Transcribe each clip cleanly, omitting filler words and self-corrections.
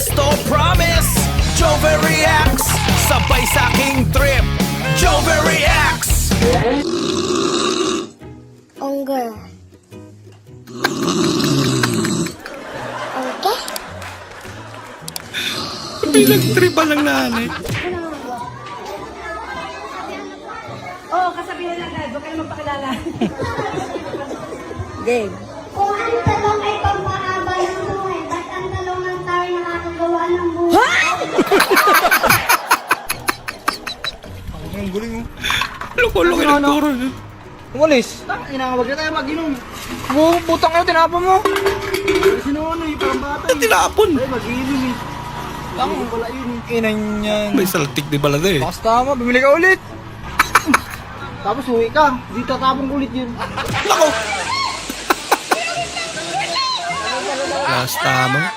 Esto promise, Jover reacts. Sabay sa aking trip, Jover reacts. Ongger. Okay? Pinagtripan ng nanay. Oo, kasabihan lang guys. Huwag ka na magpakilala. Game. Kung ang talong ay pagmahaba ng buhay, ba't ang talong ng tao ay nakakagawa ng buhay? Ang guling mo. Loko-loko ng turo. Umalis. Inawag na tayo mag-inom. Butang kayo, tinapon mo. Sino ano yung parang bata eh. Tinapon. Ay, mag-inom eh. Lang, wala yun. Inay niyan. May saltik di balada eh. Bakas tama, bumili ka ulit. Tapos uwi ka. Di tatapon ulit yun. Lako. Last tama.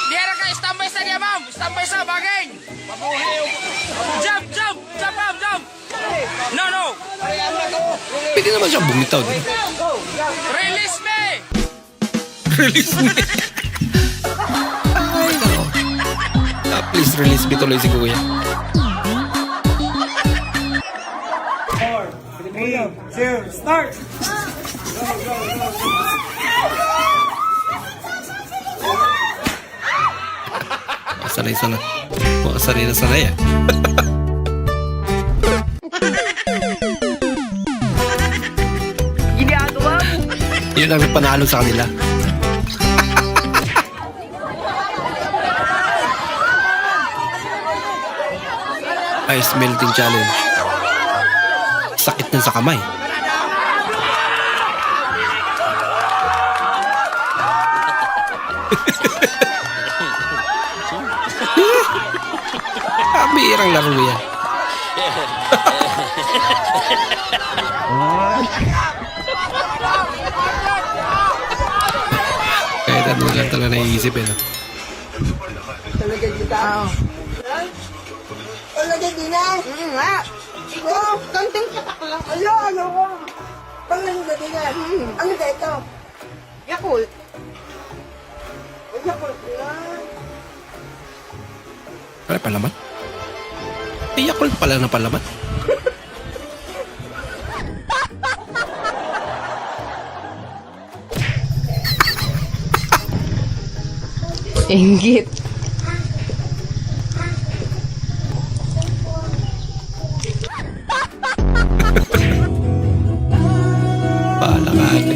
Diara ka, standby sa dia, ma'am. Standby sa bagay. Jump, jump, jump, ma'am, jump. No. Pwede naman siya bumitaw din. Release me. Release me. Ay, nako. Please release me tuloy si Kuya. Start! Sanay-sanay. Sanay na sanay ah. Ginagawa mo. Yun ang panalo sa kanila. Ice melting challenge. Sakit na sa kamay. Kabirang laro yan. Kahit ano lang talaga naiisip eh. No? Talaga kita. Talaga din na. Nga. Oh, kanting patak lang. Ano ko? Talaga din na. Ano ba ito? Yakult. Yakult lang. Ano palaman? Yakult pala na palaman. Inggit. Pala ka ate.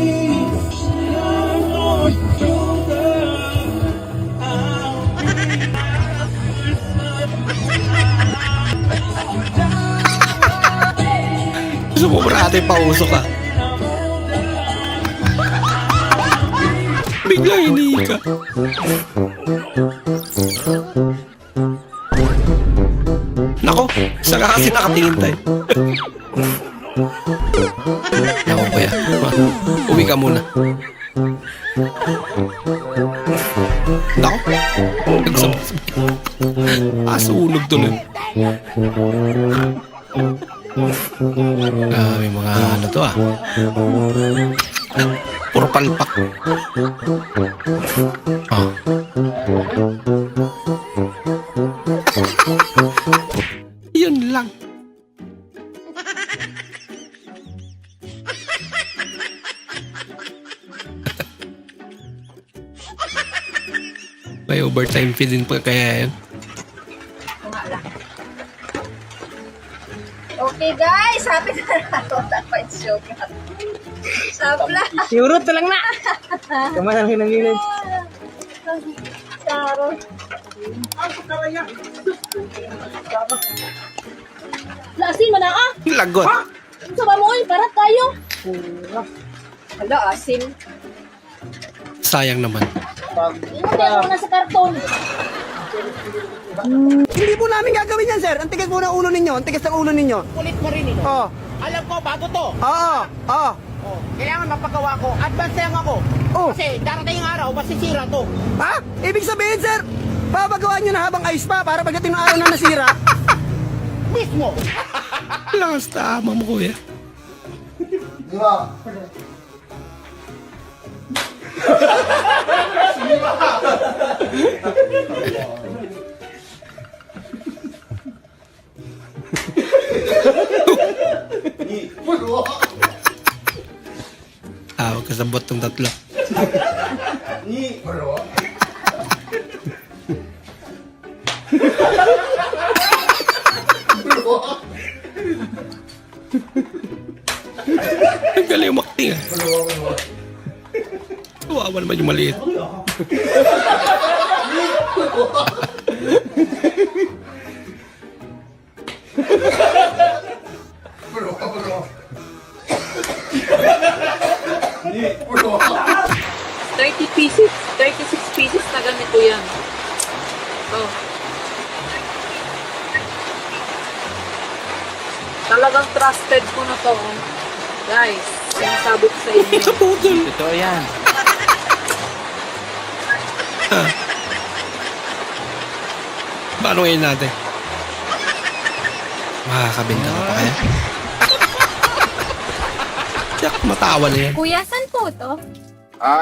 Gusto mo ba ate pausok ka? Bigla hinika. Nako, saan ka kasi nakatingin tayo? Nako kuya, uwi ka muna. Nako, asunog tuloy. May mga ano to ah. Puro palpak. Ah. Yun lang. May overtime fee din pa kaya yan. Okay guys, happy na ako. Tapos joke. Sabla. Siurot lang na. Kamay lang hinangilin. Saro. Lasin mo na ah. Lagot. Saba mo para tayo. Hala, asin. Sayang naman. Hindi ako na sa karton. Hindi po namin gagawin yan, sir. Ang tigas po ng ulo ninyo. Ang tigas ng ulo ninyo. Kulit mo rin ito. Oo. Alam ko, bago to. Oo. Oo. Oh, kailangan mapagawa ko. Advance lang ako. Oh. Kasi darating yung araw, masisira to. Ha? Ibig sabihin, sir, babagawan nyo na habang ayos pa para pagdating ng araw na nasira. Mismo. Lakas tama mo kuya. Di ba? Tawag ka sa bot ng tatlo. Ang galing umakting ah. Kawawa naman yung maliit. $30 36 pieces na ganito yan. Oh. Talagang trusted ko na to. Oh. Guys, sinasabi ko sa inyo. Kaputol. Totoo yan. Paano ngayon natin? Makakabenta ka pa kaya? Tiyak, matawa na yan. Kuya, saan po to?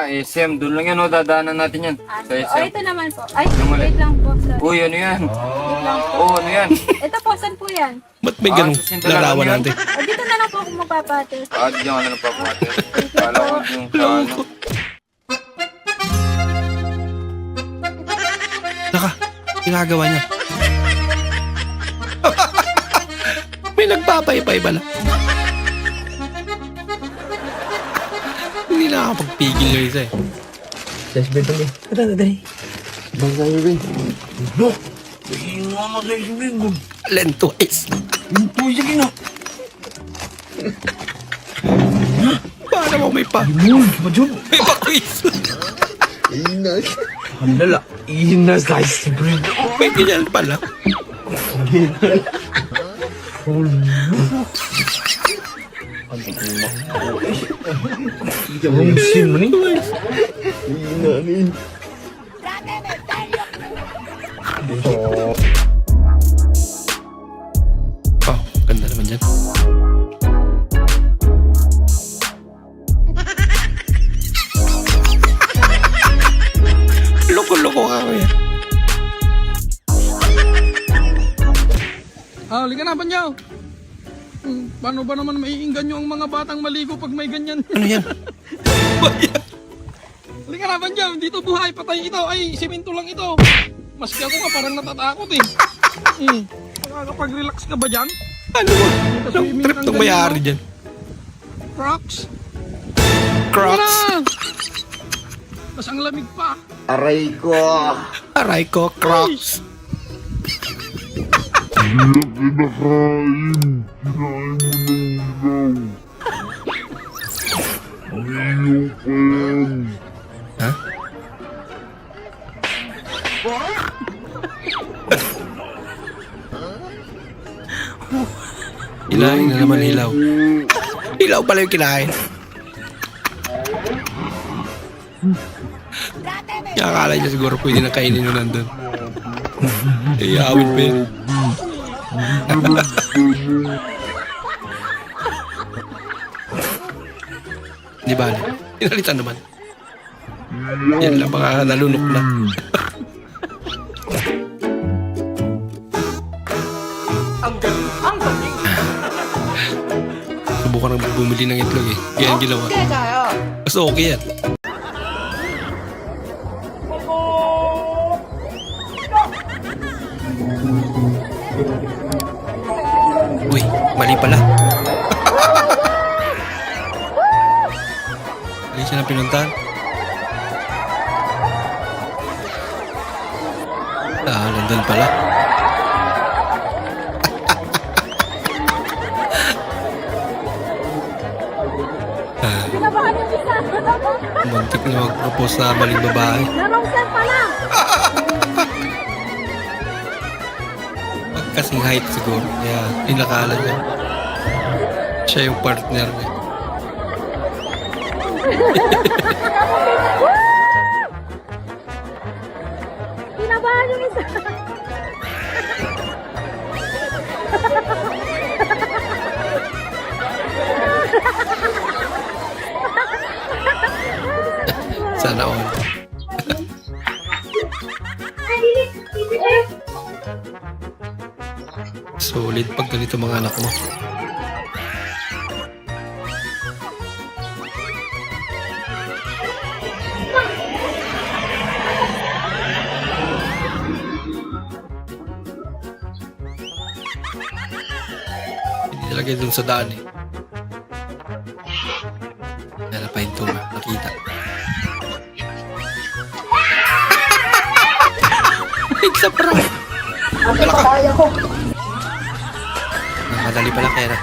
SM, doon lang yan, o. Dadaanan natin yan. Sa SM. ito naman po. Ay, mali? wait lang po. Sorry. Uy, ano yan? Wait lang po. Oo, ano yan? Ito po, saan po yan? Ba't may ganong susinto lang larawan yan? natin? Dito na lang po ako magpapatid. Di yan ka na nagpapatid. Kala ko yung sa ano. Naka, ginagawa niya. May nagpapaypay pala. Hindi nakakapagpigil yung isa eh. Lento is. Paano mo may pa? May pa quiz. May ganyan pala. Oh, ganda naman dyan. Loko-loko ka kuya. Halika na, Banyaw. Paano ba naman maiinggan nyo ang mga batang maligo pag may ganyan? Ano yan? Halika na, Banyaw. Dito buhay, patay ito. Ay, simento lang ito. Maski ako nga parang natatakot eh. Makakapag-relax ka ba dyan? Ano ba? Anong trip ng mayari dyan? Crocs? Crocs? Wala! Mas ang lamig pa. Aray ko, Crocs. Ha? Kinain na naman hilaw. Hilaw pala yung kinain. Akala niya siguro pwede na kainin nyo nandun. Iyawin pa yun. Di ba? Pinalitan naman. Yan lang, baka nalunok na. Subukan ng bumili ng itlog eh. Yan ginawa. Mas okay yan. Uy, mali pala. Mali siya na pinuntahan. Nandun pala. Muntik na mag-propose sa maling babae. Narongsan pa lang! Kasing height siguro. Kaya inakala niya. Siya yung partner niya. Kinabahan yung isa! Sana all. Solid pag ganito mga anak mo. Hindi nilagay dun sa daan eh. Kaya pa yung tunga, nakita. Wait, sa prank! Kaya ko. Madali pala kaya na.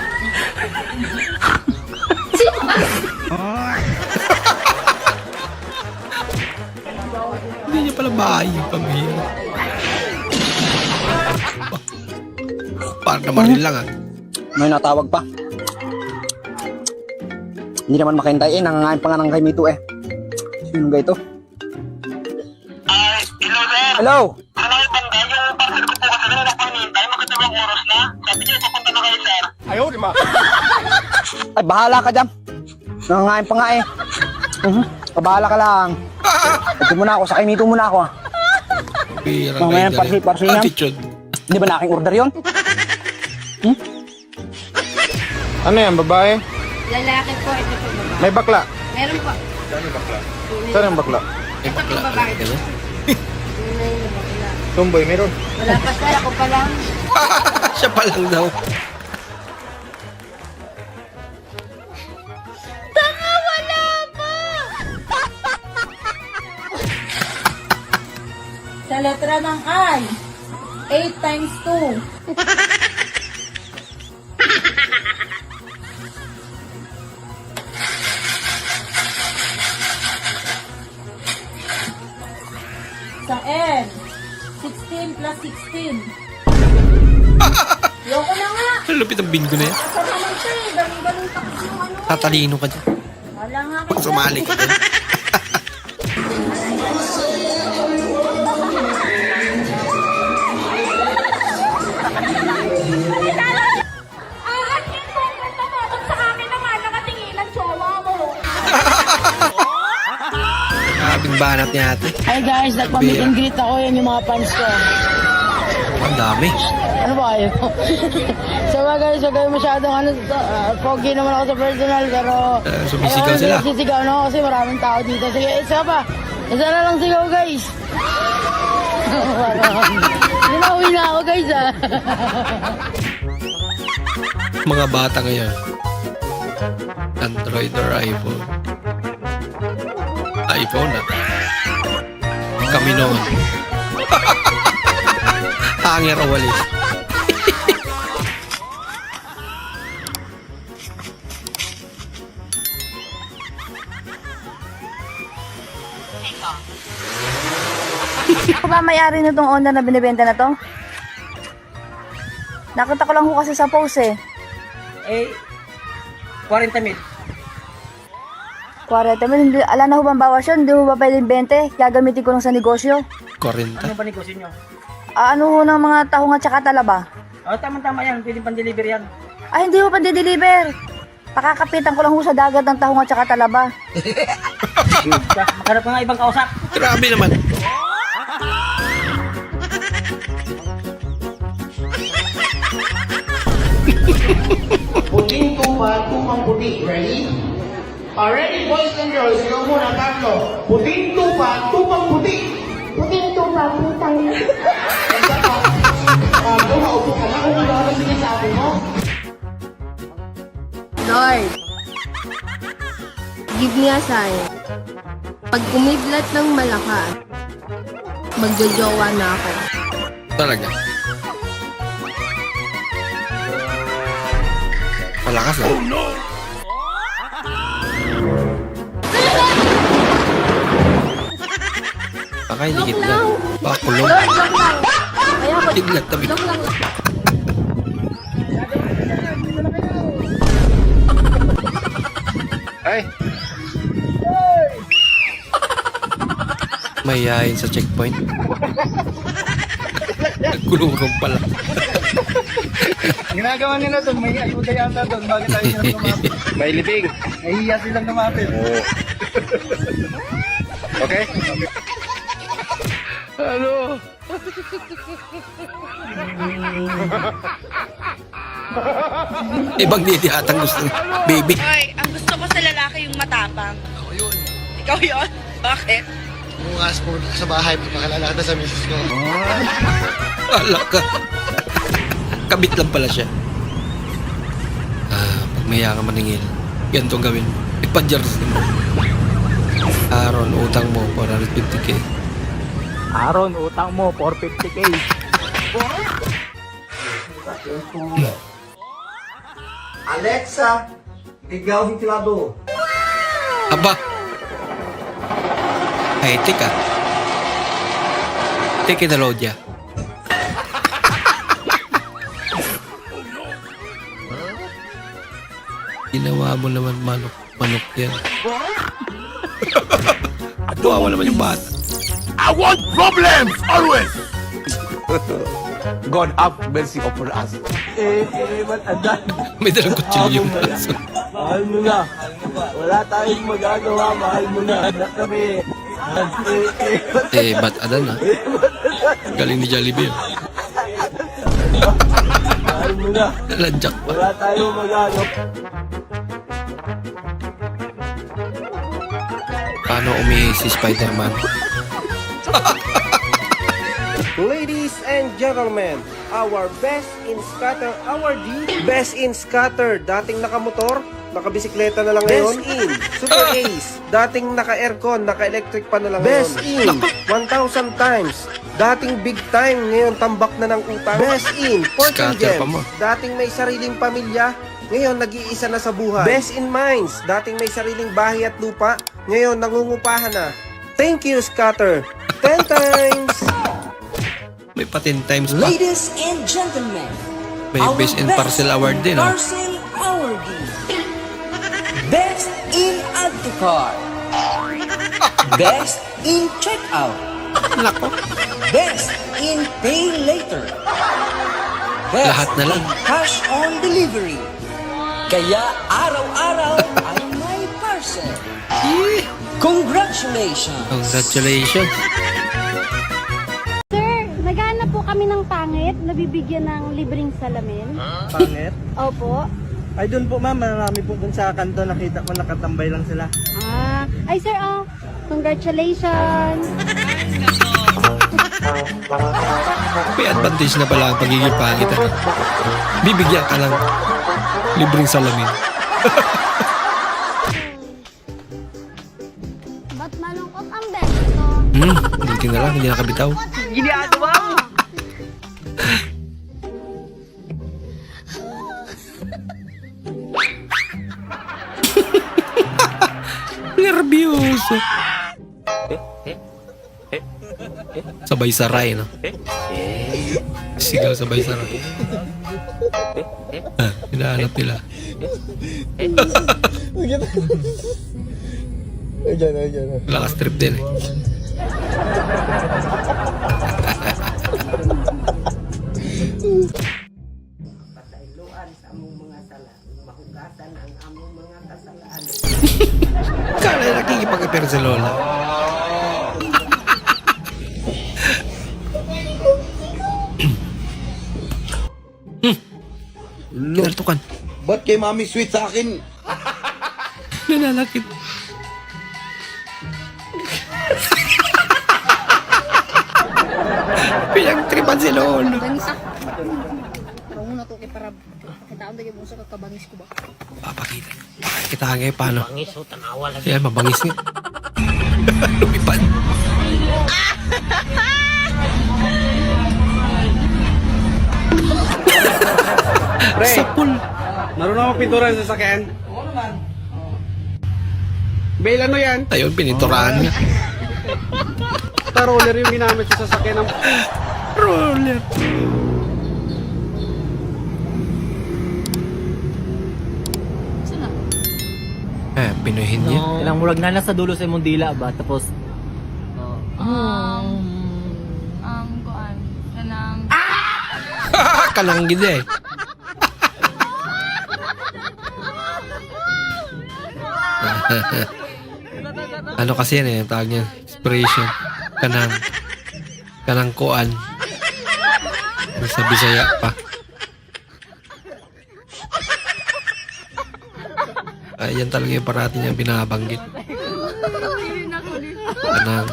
Hindi niya pala bahay yung pamilya. Parang naman rin lang ah. May natawag pa. Hindi naman makahintay eh. Nangangain pa nga ng kay Mito eh. Sino ga ito? Hello, sir. Hello! Ano yung banda? Yung parcel ko po kasi nila nakanintay. Makatawang oras na. Sabi niyo, papunta na kayo, sir. Ay, bahala ka dyan. Nangangain pa nga eh. Bahala ka lang. Ito muna ako. Sa kay Mito muna ako ah. Pirang Mamaya ng galing. parcel niya. Attitude. Di ba na aking order yun? Ano yan, babae? Lalaki po, ito po babae. May bakla. Meron po. Saan ang bakla? Ay, bakla. babae. Ganun. Yun na yung bakla. Tumboy, meron. Wala pa sir, ako pa lang. Siya pa lang daw. Sa letra ng I, 8 times 2. Sa N, 16 plus 16. Yoko na nga. Ang lupit ang bingo na yan. Sa naman siya eh. Galing-galing takbo yung ano. Tatalino ka dyan. Wala nga Pag sumali ka dyan. Grabing banat ni ate. Hi guys, nagpa-meet and greet ako. Yan yung mga fans ko. Ang dami. Ano ba kayo? So mga guys, huwag kayo masyadong pogi naman ako sa personal, pero Sumisigaw sila. Sisigaw na ako kasi maraming tao dito. Sige, isa pa. Isa na lang sigaw guys. Ginawin na ako guys ah. Mga bata ngayon. Android or iPhone. iPhone na. Kami noon. Hanger o walis. Ako ba may-ari nitong owner na binibenta na to? Nakita ko lang ho kasi sa post eh. Eh, 40 mil. 40 mil, hindi, ala na ho bang bawas yun? Hindi ho ba pwedeng 20? Gagamitin ko lang sa negosyo. 40. Ano ba negosyo nyo? Ano ho ng mga tahong at saka talaba? Oh, tama-tama yan. Pwede pang-deliver yan. Ay, hindi ho pa deliver. Pakakapitan ko lang ho sa dagat ng tahong at saka talaba. Maghanap ka nga ibang kausap. Grabe naman. Puting tupa, tupang puti. Ready? Already, boys and girls. Ikaw muna, tatlo. Puting tupa, tupang puti. Puting tupa, putang ina. Kung maupo ka na, kung wala ka sinasabi mo. Lord, give me a sign. Pag kumidlat ng malakas, magjojowa na ako. Talaga. Malakas ah. Oh no! Baka hindi kitla. Baka kulong. Lord, joke lang. Kaya ako, Kidlat tabi. joke lang. Ay, Mayayain sa checkpoint. Nagkulurong pala. ginagawa nila doon. May ayuda yata doon. Bakit tayo silang lumapit? May libing. Nahihiya silang lumapit. Oo. Okay? Ano? Ibang didihatan gusto ng baby. Hoy, ang gusto ko sa lalaki yung matapang. Ako yun. Ikaw yun? Bakit? Bukas po sa bahay, pagkakalala ka sa misis ko. Wala ka. Kabit lang pala siya. Pag maya ka maningil, ganito ang gawin. Ipa-jars mo. Aaron, utang mo, 450k. Aaron, utang mo, 450k. Alexa, ikaw ventilado. Aba! High-tech ah. Teknolodya. Ginawa mo naman manok yan. Tuwa naman yung bata. I want problems always. God have mercy upon us. May dalang kutsilyo yung aso. Mahal mo na. Wala tayong magagawa, mahal mo na. Anak kami. Ba't adan ah? Galing ni Jollibee. Mahal mo na. Naladyak pa. Wala tayong magagawa. Paano umihi si Spider-Man? Ladies and gentlemen, our Best in Scatter awardee. Best in Scatter, dating nakamotor, nakabisikleta na lang ngayon. Best in Super Ace, dating naka-aircon, naka-electric pa na lang Best ngayon. Best in 1,000 times, dating big time, ngayon tambak na ng utang. Best in Fortune Scatter pa Gems, mo. dating may sariling pamilya, ngayon nag-iisa na sa buhay. Best in Mines, dating may sariling bahay at lupa, ngayon nangungupahan na. Thank you, Scatter. 10 times! May pa 10 times pa. Ladies and gentlemen, May Best in Parcel Award din ah. Parcel Awardee. Best in Add to Cart. Best in Checkout. Nako. Best in Pay Later. Best Lahat na lang. in Cash on Delivery. Kaya araw-araw ay may parcel. Congratulations! Congratulations. Sir, naghahanap po kami ng pangit na bibigyan ng libreng salamin. Pangit? Opo. Ay, doon po ma'am, marami po dun sa kanto. Nakita ko nakatambay lang sila. Ay sir, congratulations. May advantage na pala ang pagiging pangit. Ano? Bibigyan ka ng libreng salamin. Ba't malungkot ang besto? Buti na lang, hindi nakabitaw. Ginagawa mo. Nervyoso. Sabay saray, no? Sigaw sabay saray. Hinahanap nila. Lakas trip din eh. Kala nakikipag-appear si Lola. Kinartukan. Ba't kay mami sweet sa akin? Nananakit. Pinagtripan si Lolo. Kitaan tayo mo sa kakabangis ko ba? Papakita. Kita nga eh, paano? Mabangis o tanawa lang. Yan, mabangis nga. Lumipad. Pre, Sapul. marunong ako pintura sa sasakyan? Oo naman. Bail ano yan? Ayun, pininturahan nga. Roller yung ginamit sa sasakyan ng... Roller. Pinuhin niya. Ilang murag na nasa dulo sa imong dila ba? Tapos Ang kuan, kanang Kanang gid eh. Ano kasi yan eh, tawag niya, inspiration. Kanang kuan. Sa Bisaya pa. Ayan talaga yung parati niya binabanggit. Anang.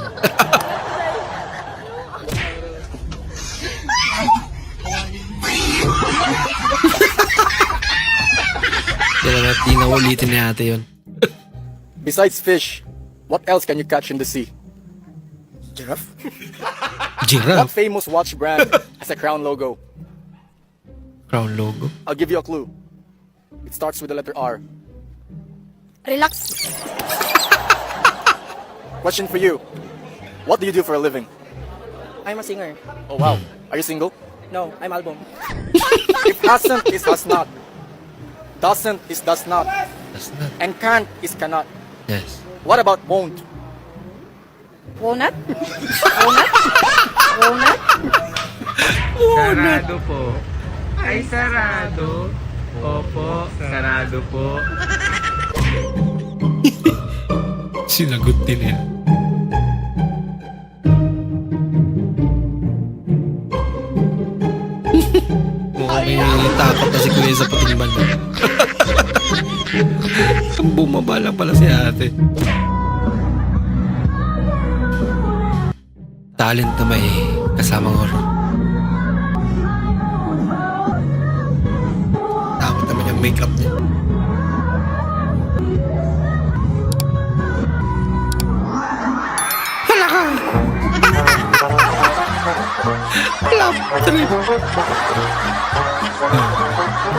Di na ulitin ni ate yun. Besides fish, what else can you catch in the sea? Giraffe? What Giraffe? famous watch brand has a crown logo? Crown logo? I'll give you a clue. It starts with the letter R. Relax. Question for you. What do you do for a living? I'm a singer. Oh wow. Are you single? No, I'm album. If hasn't is has not. Doesn't is does not. That's not. And can't is cannot. Yes. What about won't? Won't? Won't? Won't? Sarado po. Ay, sarado. Opo, sarado po. Sinagot din yan. Mukhang may takot na si Kuya sa puting banda. Bumaba lang pala si ate. Talent na may kasamang horror. Takot naman yung makeup niya. Hala ka! Love trip!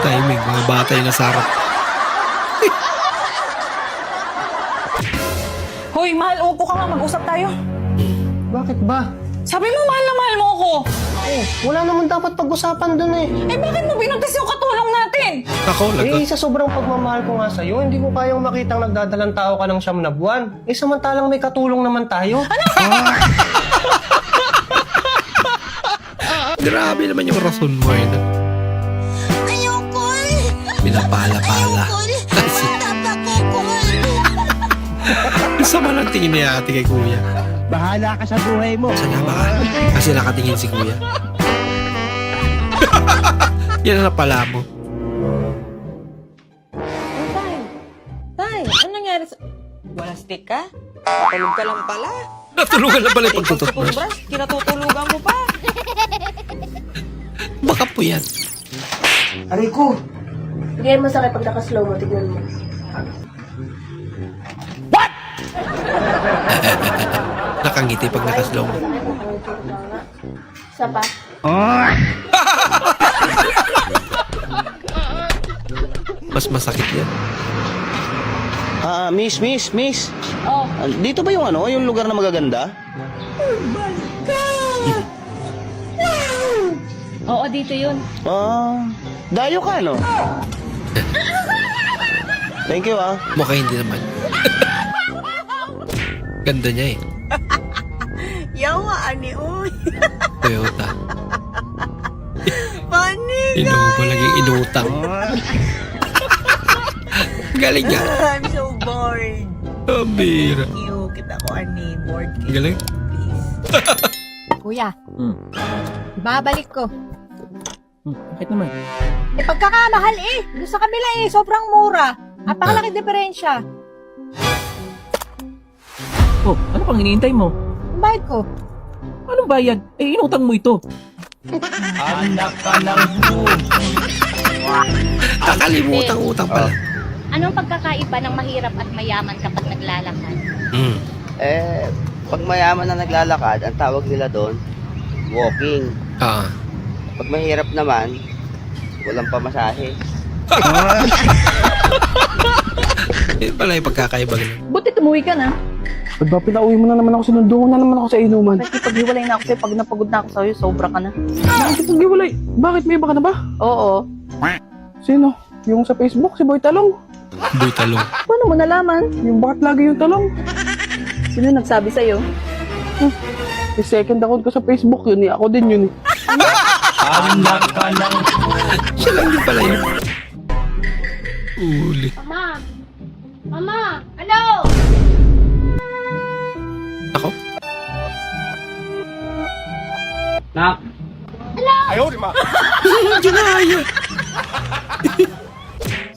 Timing, mga batay na sarap. Hoy, mahal, upo ka nga. Mag-usap tayo. Bakit ba? Sabi mo, mahal na mahal mo ako. Wala naman dapat pag-usapan dun eh. Eh, bakit mo binuntis yung katulong natin? Ako, lagot. Sa sobrang pagmamahal ko nga sa'yo, hindi ko kayang makitang nagdadalang tao ka ng 9 na buwan. Samantalang may katulong naman tayo. Grabe naman yung rason mo yun. Ayoko. Pinapala-pala. Sama lang tingin ni ate kay kuya. Bahala ka sa buhay mo. Salamat ka. Kasi nakatingin si kuya. Yan na pala mo. Tay, ano nangyari sa... Wala stick ka? Tulog ka lang pala. Natulungan na pala yung pagtutot mo. Toothbrush, kinatutulugan mo pa. Baka po yan. Aray ko! Hindi yan masakit pag nakaslow mo. Tignan mo. Nakangiti pag nakaslow mo. Isa pa. Mas masakit yan. Miss. Oh. Dito ba yung yung lugar na magaganda? Oo, dito yun. Dayo ka, no? Thank you, Mukha hindi naman. Ganda niya eh. Yawa, ani, uy. Toyota. Funny, Inubo laging inutang. Galing nga. I'm so bored. Bira. You, kita ko, ani, bored. Galing. Kuya, babalik ko. Bakit naman? Pagkakamahal doon sa kabila sobrang mura. Napakalaki diferensya. Oh, ano pang hinihintay mo? Ang bayad ko. Anong bayad? Eh, inutang mo ito. Anak ka ng Nakalimutan utang pala. Anong pagkakaiba ng mahirap at mayaman kapag naglalakad? Pag mayaman na naglalakad, ang tawag nila doon, walking. Pag mahirap naman, walang pamasahe. Yun pala yung pagkakaiba ganun. Buti tumuwi ka na. Ba't ba pinauwi mo na naman ako? Sinundo na naman ako sa inuman. Paghiwalay na ako sa'yo, pag napagod na ako sa'yo, sobra ka na. Bakit pag-iwalay? Bakit? May iba ka na ba? Oo. Sino? Yung sa Facebook, si Boy Talong. Boy Talong. Paano mo nalaman? Yung bakit lagi yung talong? Sino nagsabi sa'yo? Second account ko sa Facebook yun eh. Ako din yun eh. Anak ka ng... Siya lang din pala yun. Uli. Mama! Mama! Ano? Ako? Hello? Ginaya.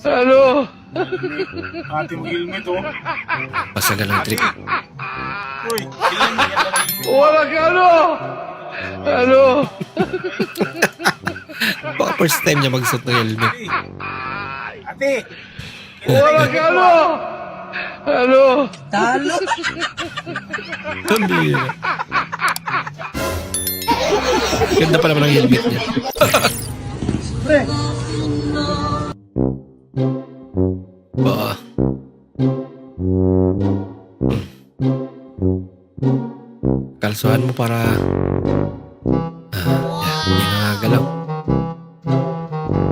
Ano? Ate mo helmet oh. Pasagal ang trip. Uy, ilan mo yan lang. Wala ka ano? Ano? Baka first time niya magsuot ng helmet. Ate! Wala ka ano? Ano? Talo. Pambira. Ganda pa naman ang helmet niya. Ba. Kalsuhan mo para yan ang nagalaw.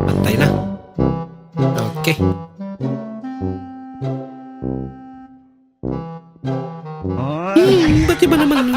Pantay na. Okay. Ba't iba naman